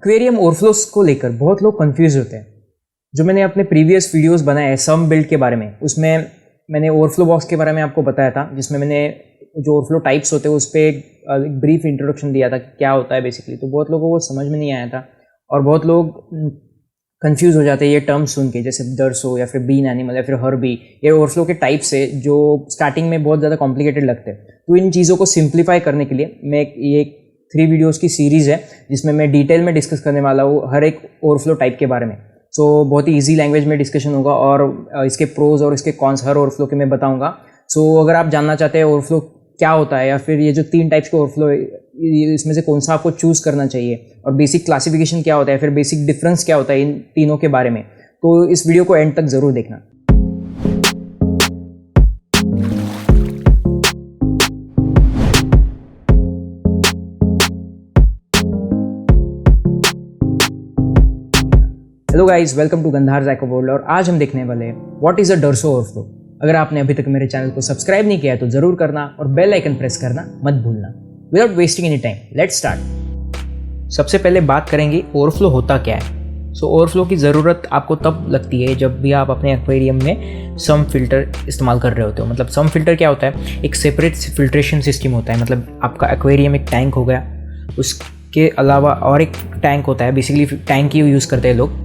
Aquarium ओवरफ्लोस को लेकर बहुत लोग कंफ्यूज होते हैं। जो मैंने अपने प्रीवियस वीडियोस बनाए हैं सम बिल्ड के बारे में, उसमें मैंने ओवरफ्लो बॉक्स के बारे में आपको बताया था, जिसमें मैंने जो ओवरफ्लो टाइप्स होते हैं उस पर एक ब्रीफ इंट्रोडक्शन दिया था कि क्या होता है बेसिकली। तो बहुत लोगों को समझ में नहीं आया था और बहुत लोग कंफ्यूज हो जाते हैं ये टर्म सुन के, जैसे डर्सो या फिर बीन एनिमल या फिर हर्बी। ये ओवरफ्लो के टाइप्स है जो स्टार्टिंग में बहुत ज़्यादा कॉम्प्लिकेटेड लगते हैं। तो इन चीज़ों को सिंप्लीफाई करने के लिए मैं ये 3 वीडियोस की सीरीज़ है जिसमें मैं डिटेल में डिस्कस करने वाला हूँ हर एक ओवरफ्लो टाइप के बारे में। सो बहुत ही ईजी लैंग्वेज में डिस्कशन होगा और इसके प्रोज और इसके कॉन्स हर ओवरफ्लो के मैं बताऊँगा। सो अगर आप जानना चाहते हैं ओवरफ्लो क्या होता है या फिर ये जो 3 टाइप्स के ओवरफ्लो इसमें से कौन सा आपको चूज़ करना चाहिए और बेसिक क्लासिफिकेशन क्या होता है, फिर बेसिक डिफरेंस क्या होता है इन तीनों के बारे में, तो इस वीडियो को एंड तक ज़रूर देखना। हेलो गाइस, वेलकम टू गंधार्स एक्वावर्ल्ड और आज हम देखने वाले हैं व्हाट इज़ अ डर्सो ओवरफ्लो। अगर आपने अभी तक मेरे चैनल को सब्सक्राइब नहीं किया है तो ज़रूर करना और बेल आइकन प्रेस करना मत भूलना। Without wasting any time, let's start. सबसे पहले बात करेंगे ओवरफ्लो होता क्या है। सो ओवरफ्लो की ज़रूरत आपको तब लगती है जब भी आप अपने एक्वेरियम में सम फिल्टर इस्तेमाल कर रहे होते हो। मतलब सम फिल्टर क्या होता है, एक सेपरेट फिल्ट्रेशन सिस्टम होता है। मतलब आपका एक्वेरियम एक टैंक हो गया, उसके अलावा और एक टैंक होता है, बेसिकली टैंक ही यूज़ करते हैं लोग,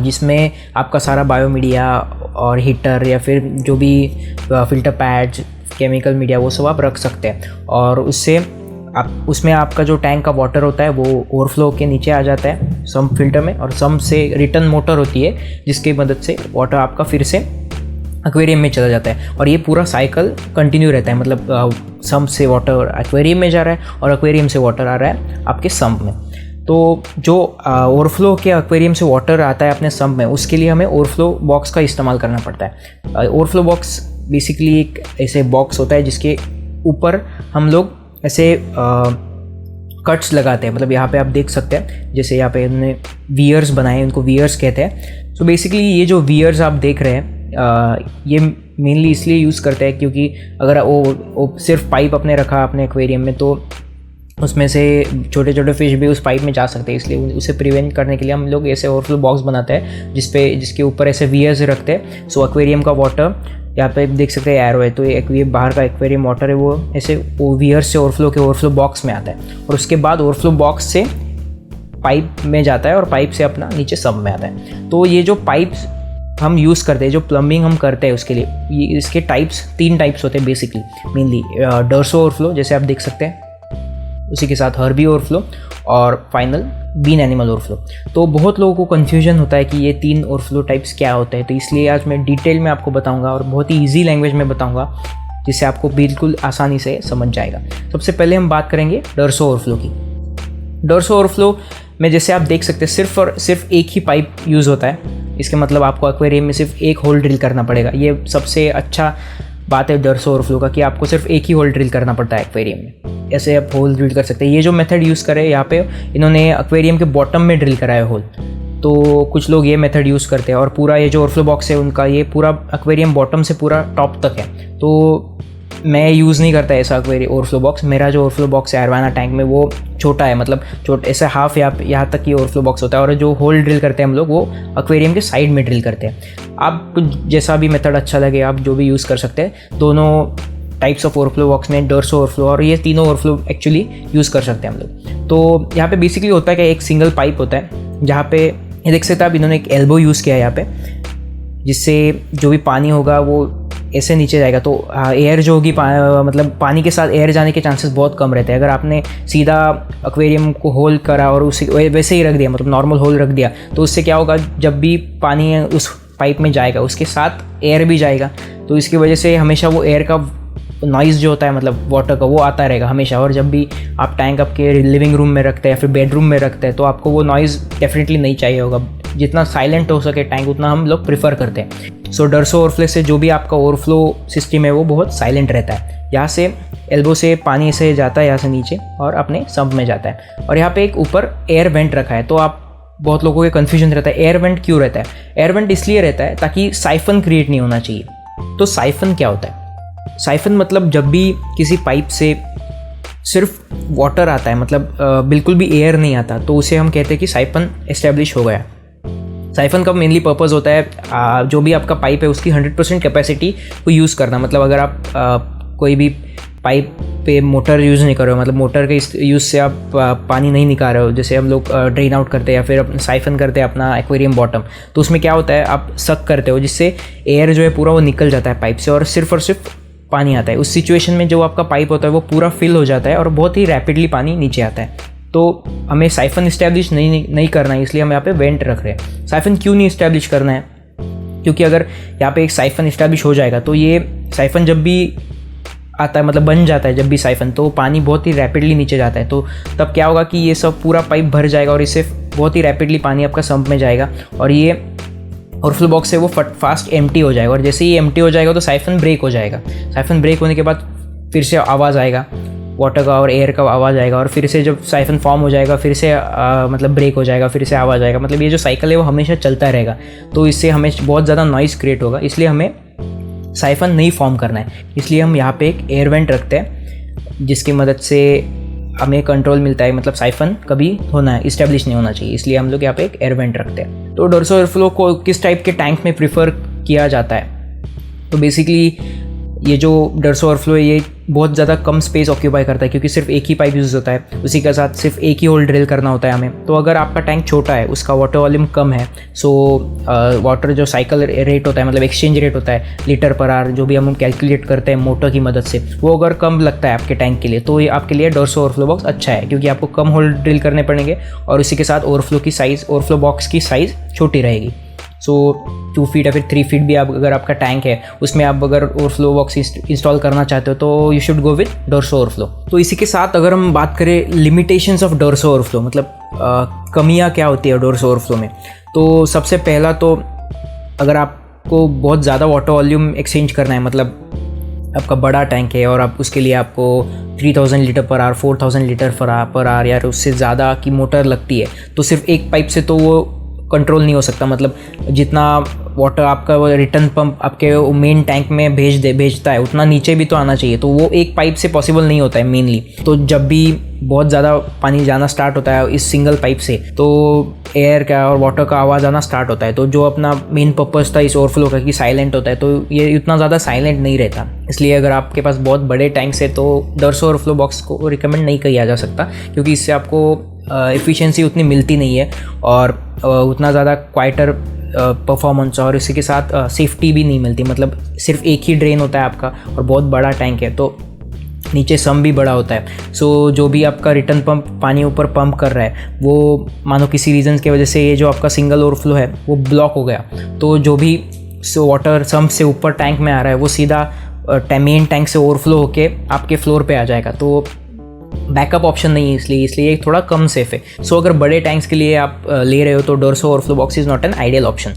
जिसमें आपका सारा बायोमीडिया और हीटर या फिर जो भी फिल्टर पैड्स, केमिकल मीडिया वो सब आप रख सकते हैं। और उससे आप उसमें आपका जो टैंक का वाटर होता है वो ओवरफ्लो के नीचे आ जाता है सम फिल्टर में, और सम से रिटर्न मोटर होती है जिसकी मदद से वाटर आपका फिर से एक्वेरियम में चला जाता है। और ये पूरा साइकिल कंटिन्यू रहता है। मतलब सम से वाटर एक्वेरियम में जा रहा है और एक्वेरियम से वाटर आ रहा है आपके सम में। तो जो ओवरफ्लो के एक्वेरियम से वाटर आता है अपने सम्प में, उसके लिए हमें ओवरफ्लो बॉक्स का इस्तेमाल करना पड़ता है। ओवरफ्लो बॉक्स बेसिकली एक ऐसे बॉक्स होता है जिसके ऊपर हम लोग ऐसे कट्स लगाते हैं। मतलब यहाँ पे आप देख सकते हैं, जैसे यहाँ पे उन्होंने वियर्स बनाए, उनको वियर्स कहते हैं। सो बेसिकली ये जो वियर्स आप देख रहे हैं ये मेनली इसलिए यूज़ करते हैं क्योंकि अगर वो सिर्फ पाइप अपने रखा अपने एक्वेरियम में तो उसमें से छोटे छोटे फिश भी उस पाइप में जा सकते हैं। इसलिए उसे प्रिवेंट करने के लिए हम लोग ऐसे ओवरफ्लो बॉक्स बनाते हैं जिसके ऊपर ऐसे वियर्स रखते हैं। सो एक्वेरियम का वाटर यहाँ पे देख सकते हैं एरो है, तो ये बाहर का एक्वेरियम वाटर है वो ऐसे वियर्स से ओवरफ्लो बॉक्स में आता है और उसके बाद ओवरफ्लो बॉक्स से पाइप में जाता है और पाइप से अपना नीचे सब में आता है। तो ये जो पाइप्स हम यूज़ करते हैं, जो प्लम्बिंग हम करते हैं उसके लिए, ये इसके टाइप्स 3 टाइप्स होते हैं बेसिकली मेनली। डर्सो ओवरफ्लो जैसे आप देख सकते हैं, उसी के साथ हर्बी ओवरफ्लो और फाइनल बीन एनिमल ओवरफ्लो। तो बहुत लोगों को कन्फ्यूजन होता है कि ये 3 ओवरफ्लो टाइप्स क्या होते हैं, तो इसलिए आज मैं डिटेल में आपको बताऊंगा और बहुत ही ईजी लैंग्वेज में बताऊंगा जिससे आपको बिल्कुल आसानी से समझ जाएगा। सबसे पहले हम बात करेंगे डर्सो ओवरफ्लो की। डर्सो ओवरफ्लो में जैसे आप देख सकते हैं सिर्फ और सिर्फ एक ही पाइप यूज़ होता है। इसके मतलब आपको एक्वेरियम में सिर्फ एक होल ड्रिल करना पड़ेगा। ये सबसे अच्छा बात है डर्सो ओवरफ्लो का कि आपको सिर्फ एक ही होल ड्रिल करना पड़ता है एक्वेरियम में। ऐसे आप होल ड्रिल कर सकते हैं। ये जो मेथड यूज़ करें यहाँ पे इन्होंने एक्वेरियम के बॉटम में ड्रिल करा है होल, तो कुछ लोग ये मेथड यूज़ करते हैं। और पूरा ये जो ओवरफ्लो बॉक्स है उनका ये पूरा एक्वेरियम बॉटम से पूरा टॉप तक है, तो मैं यूज़ नहीं करता ऐसा ओवरफ्लो बॉक्स। मेरा जो ओवरफ्लो बॉक्स है अरवाना टैंक में वो छोटा है, मतलब ऐसे हाफ यहाँ तक ये ओवरफ्लो बॉक्स होता है। और जो होल ड्रिल करते हैं हम लोग वो एक्वेरियम के साइड में ड्रिल करते हैं। आपको जैसा भी मेथड अच्छा लगे आप जो भी यूज़ कर सकते हैं। दोनों टाइप्स ऑफ ओवरफ्लो बॉक्स में डर्सो ओवरफ्लो और ये तीनों ओवरफ्लो एक्चुअली यूज़ कर सकते हैं हम लोग। तो यहाँ पे बेसिकली होता है कि एक सिंगल पाइप होता है जहाँ पे ये देख सकते हैं आप, इन्होंने एक एल्बो यूज़ किया है यहाँ पे, जिससे जो भी पानी होगा वो ऐसे नीचे जाएगा। तो एयर जो होगी मतलब पानी के साथ एयर जाने के चांसेस बहुत कम रहते हैं। अगर आपने सीधा एक्वेरियम को होल करा और उसे वैसे ही रख दिया, मतलब नॉर्मल होल रख दिया, तो उससे क्या होगा, जब भी पानी उस पाइप में जाएगा उसके साथ एयर भी जाएगा, तो इसकी वजह से हमेशा वो एयर का नॉइज़ जो होता है मतलब वाटर का वो आता रहेगा हमेशा। और जब भी आप टैंक आपके लिविंग रूम में रखते हैं या फिर बेडरूम में रखते हैं तो आपको वो नॉइज़ डेफिनेटली नहीं चाहिए होगा। जितना साइलेंट हो सके टैंक उतना हम लोग प्रेफर करते हैं। सो डर्सो ओवरफ्लो से जो भी आपका ओवरफ्लो सिस्टम है वो बहुत साइलेंट रहता है। यहाँ से एल्बो से पानी ऐसे जाता है यहाँ से नीचे और अपने सम्प में जाता है। और यहाँ पे एक ऊपर एयर वेंट रखा है, तो आप बहुत लोगों के कन्फ्यूजन रहता है एयर वेंट क्यों रहता है। एयर वेंट इसलिए रहता है ताकि साइफन क्रिएट नहीं होना चाहिए। तो साइफन क्या होता है? साइफन मतलब जब भी किसी पाइप से सिर्फ वाटर आता है, मतलब बिल्कुल भी एयर नहीं आता, तो उसे हम कहते हैं कि साइफन एस्टेब्लिश हो गया। साइफन का मेनली पर्पस होता है जो भी आपका पाइप है उसकी 100% कैपेसिटी को यूज़ करना। मतलब अगर आप कोई भी पाइप पे मोटर यूज़ नहीं कर रहे हो, मतलब मोटर के यूज़ से आप पानी नहीं निकाल रहे हो, जैसे हम लोग ड्रेन आउट करते हैं या फिर साइफन करते हैं अपना एक्वेरियम बॉटम, तो उसमें क्या होता है आप सक करते हो जिससे एयर जो है पूरा वो निकल जाता है पाइप से और सिर्फ पानी आता है। उस सिचुएशन में जो आपका पाइप होता है वो पूरा फिल हो जाता है और बहुत ही रैपिडली पानी नीचे आता है। तो हमें साइफन इस्टेब्लिश नहीं करना है, इसलिए हम यहाँ पे वेंट रख रहे हैं। साइफन क्यों नहीं इस्टेब्लिश करना है? क्योंकि अगर यहाँ पे एक साइफन इस्टेब्लिश हो जाएगा तो ये साइफन जब भी आता है, मतलब बन जाता है जब भी साइफन, तो पानी बहुत ही रैपिडली नीचे जाता है। तो तब क्या होगा कि ये सब पूरा पाइप भर जाएगा और इससे बहुत ही रैपिडली पानी आपका सम्प में जाएगा और ये ओवरफ्लो बॉक्स है वो फास्ट एम्प्टी हो जाएगा। और जैसे ही एम्प्टी हो जाएगा तो साइफन ब्रेक हो जाएगा। साइफन ब्रेक होने के बाद फिर से आवाज़ आएगा, वाटर का और एयर का आवाज़ आएगा, और फिर से जब साइफन फॉर्म हो जाएगा फिर से मतलब ब्रेक हो जाएगा, फिर से आवाज़ आएगा। मतलब ये जो साइकिल है वो हमेशा चलता रहेगा, तो इससे हमें बहुत ज़्यादा नॉइज़ क्रिएट होगा। इसलिए हमें साइफन नहीं फॉर्म करना है। इसलिए हम यहाँ पे एक एयर वेंट रखते हैं जिसकी मदद से हमें कंट्रोल मिलता है, मतलब साइफन कभी होना है इस्टेब्लिश नहीं होना चाहिए, इसलिए हम लोग यहाँ पे एक एयर वेंट रखते हैं। तो डोर्सो ओवरफ्लो को किस टाइप के टैंक में प्रीफर किया जाता है? तो बेसिकली ये जो डोर्सो ओवरफ्लो है ये बहुत ज़्यादा कम स्पेस ऑक्यूपाई करता है, क्योंकि सिर्फ एक ही पाइप यूज़ होता है, उसी के साथ सिर्फ एक ही होल ड्रिल करना होता है हमें। तो अगर आपका टैंक छोटा है, उसका वाटर वॉल्यूम कम है, सो वाटर जो साइकिल रेट होता है, मतलब एक्सचेंज रेट होता है लीटर पर आवर, जो भी हम कैलकुलेट करते हैं मोटर की मदद से, वो अगर कम लगता है आपके टैंक के लिए, तो ये आपके लिए डोर्सो ओवरफ्लो बॉक्स अच्छा है, क्योंकि आपको कम होल ड्रिल करने पड़ेंगे और इसी के साथ ओवरफ्लो बॉक्स की साइज़ छोटी रहेगी। सो 2 फीट या फिर 3 फीट भी आप अगर आपका टैंक है उसमें आप अगर ओवरफ्लो बॉक्स इंस्टॉल करना चाहते हो तो you should go with dorso overflow. तो इसी के साथ अगर हम बात करें लिमिटेशंस ऑफ डोर्सो ओवरफ्लो, मतलब कमियां क्या होती है डोर्सो ओवरफ्लो में, तो सबसे पहला तो अगर आपको बहुत ज़्यादा वाटर वॉल्यूम एक्सचेंज करना है, मतलब आपका बड़ा टैंक है और आप उसके लिए आपको 3000 litre per hour 4000 litre per hour या उससे ज़्यादा की मोटर लगती है, तो सिर्फ एक पाइप से तो वो कंट्रोल नहीं हो सकता। मतलब जितना वाटर आपका वो रिटर्न पंप आपके मेन टैंक में भेजता है उतना नीचे भी तो आना चाहिए, तो वो एक पाइप से पॉसिबल नहीं होता है मेनली। तो जब भी बहुत ज़्यादा पानी जाना स्टार्ट होता है इस सिंगल पाइप से, तो एयर का और वाटर का आवाज़ आना स्टार्ट होता है। तो जो अपना मेन पर्पस था इस ओवरफ्लो का कि साइलेंट होता है, तो ये उतना ज़्यादा साइलेंट नहीं रहता। इसलिए अगर आपके पास बहुत बड़े टैंक्स है तो डोर्सो ओवरफ्लो बॉक्स को रिकमेंड नहीं किया जा सकता, क्योंकि इससे आपको एफिशिएंसी उतनी मिलती नहीं है और उतना ज़्यादा क्वाइटर परफॉर्मेंस और इसी के साथ सेफ्टी भी नहीं मिलती। मतलब सिर्फ एक ही ड्रेन होता है आपका और बहुत बड़ा टैंक है, तो नीचे सम भी बड़ा होता है। सो जो भी आपका रिटर्न पंप पानी ऊपर पंप कर रहा है वो मानो किसी रीज़न की वजह से ये जो आपका सिंगल ओवरफ्लो है वो ब्लॉक हो गया, तो जो भी वाटर सम से ऊपर टैंक में आ रहा है वो सीधा मेन टैंक से ओवरफ्लो होके आपके फ्लोर पे आ जाएगा। तो बैकअप ऑप्शन नहीं है, इसलिए ये थोड़ा कम सेफ है। सो अगर बड़े टैंक्स के लिए आप ले रहे हो तो dorso overflow box is not an ideal option.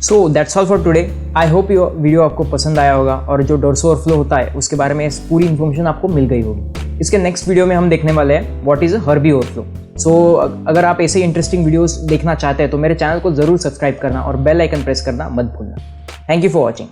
So that's all for today. I hope ये वीडियो आपको पसंद आया होगा और जो डोर्सो ओवरफ्लो होता है उसके बारे में पूरी इन्फॉर्मेशन आपको मिल गई होगी। इसके नेक्स्ट वीडियो में हम देखने वाले हैं what is a Harbi overflow. सो अगर आप ऐसे इंटरेस्टिंग वीडियोस देखना चाहते हैं तो मेरे चैनल को ज़रूर सब्सक्राइब करना और बेल आइकन प्रेस करना मत भूलना। Thank you for watching.